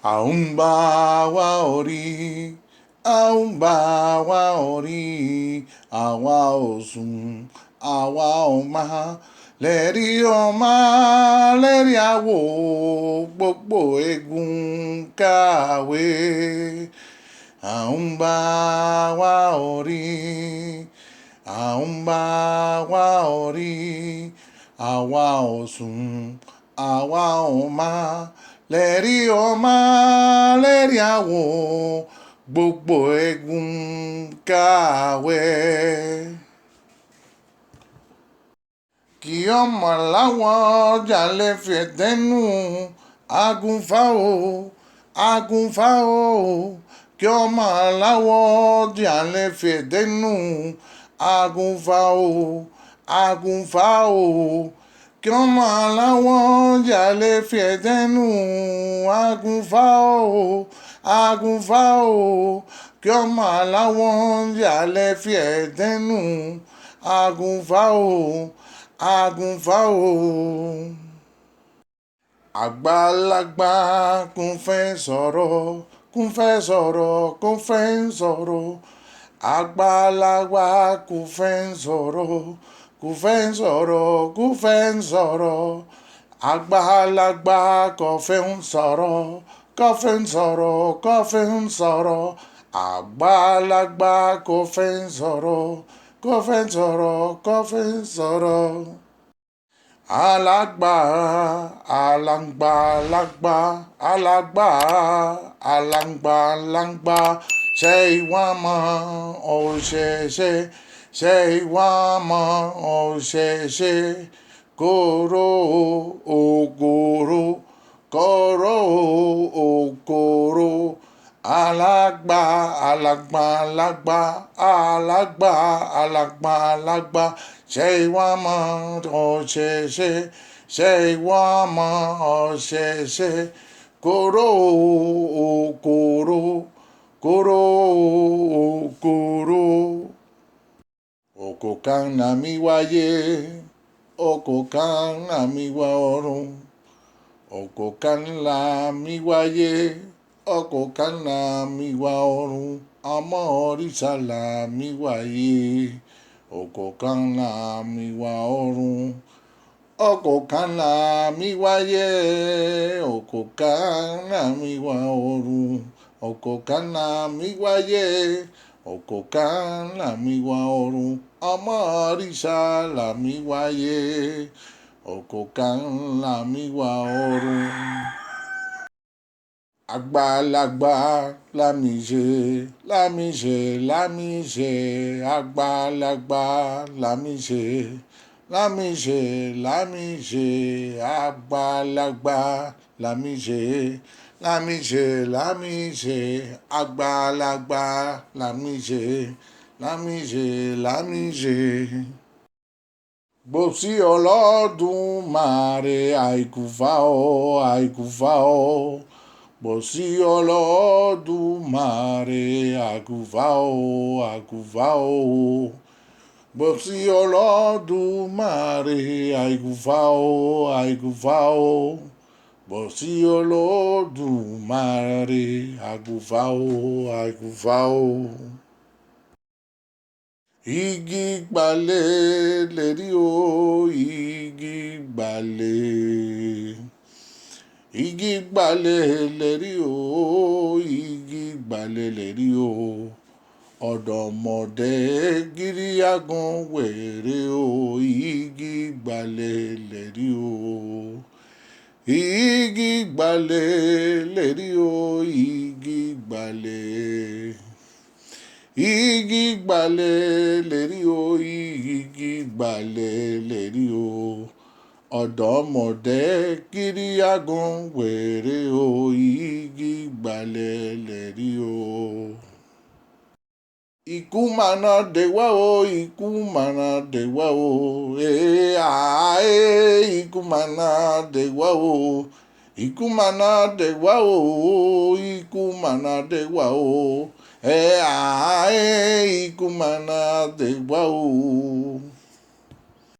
Aumbawa ori, aumbawa ori, awa osun, awa ọma, lẹ́rí ọmọ, lẹ́rí àwò, gbogbo egun kàwé. Aumbawa ori, aumbawa ori, awa osun, awa ọma, lẹ́rí ọmọ, lẹ́rí àwò, gbogbo egun kàwé. Kí ọmọ láwọn ọjà lè fi dẹnu agúnfà o, agúnfà o. Kí ọmọ láwọn ọjà lè fi dẹnu agúnfà o, agúnfà o. Kí ọmọ láwọn ọjà lè fi dẹnu agúnfà o, agúnfà o. Kí ọmọ láwọn ọjà lè fi dẹnu agúnfà o, agúnfà o. Àgbàlagbà kún fẹ́ sọ̀rọ̀, kún fẹ́ sọ̀rọ̀, kún fẹ́ sọ̀rọ̀. Àgbàlagbà kún fẹ́ sọ̀rọ̀, kún fẹ́ sọ̀rọ̀, kún fẹ́ sọ̀rọ̀. Àgbàlagbà kò fẹ́ sọ̀rọ̀, kò fẹ́ sọ̀rọ̀, kò fẹ́ sọ̀rọ̀. Àgbàlagbà kò fẹ́ sọ̀rọ̀, kò fẹ́ sọ̀rọ̀, kò fẹ́ sọ̀rọ̀. Alágbára, alàgbà, alàgbà, alàgbà, alàgbà, alàgbà. Ṣé ìwà mọ̀ òṣèṣe? Ṣé ìwà mọ̀ òṣèṣe? Kóró ògòrò, kóró ògòrò. Alàgbà, alàgbà, alàgbà, alàgbà, alàgbà, alàgbà. Ṣé ìwà mọ̀ òṣèṣe? Ṣé ìwà mọ̀ òṣèṣe? Kóró ògòrò, kóró ògòrò. Oko kan na mi wáyé, oko kan na mi wá ọ̀run. Oko kan la mi wáyé, oko kan na mi wá ọ̀run. Ọmọ òrìṣà la mi wáyé, oko kan la mi wá ọ̀run. Oko kan la mi wáyé, oko kan la mi wá ọ̀run. Oko kan la mi wáyé, oko kan la mi wá ọ̀run. Ọmọ òrìṣà la mi wáyé, oko kan la mi wá ọ̀run. Àgbàlagbà lámì ṣe, lámì ṣe, lámì ṣe. Àgbàlagbà lámì ṣe, lámì ṣe, lámì ṣe. Àgbàlagbà lámì ṣe, lámì ṣe, lámì ṣe. Àgbàlagbà lámì ṣe, lámì ṣe, lámì ṣe. Gbòsí Olódùmarè àìkúfà o, àìkúfà o. Gbòsí Olódùmarè àìkúfà o, àìkúfà o. Gbòsí Olódùmarè àìkúfà o, àìkúfà o. Gbòsí Olódùmarè àìkúfà o, àìkúfà o. Igi gbalẹ̀ lérí o, igi gbalẹ̀. Igi gbalẹ̀ lérí o, igi gbalẹ̀ lérí o. Ọ̀dọ́mọdé gírí agan wèrè o, igi gbalẹ̀ lérí o. Igi gbalẹ̀ lérí o, igi gbalẹ̀. Igi gbalẹ̀ lérí o, igi gbalẹ̀ lérí o. Ọ̀dọ́mọdé gírí agan wèrè o, igi gbalẹ̀ lérí o. Ikú mana dé wá o, ikú mana dé wá o. Ikú mana dé wá o. Ikú mana dé wá o, ikú mana dé wá o. Ikú mana dé wá o.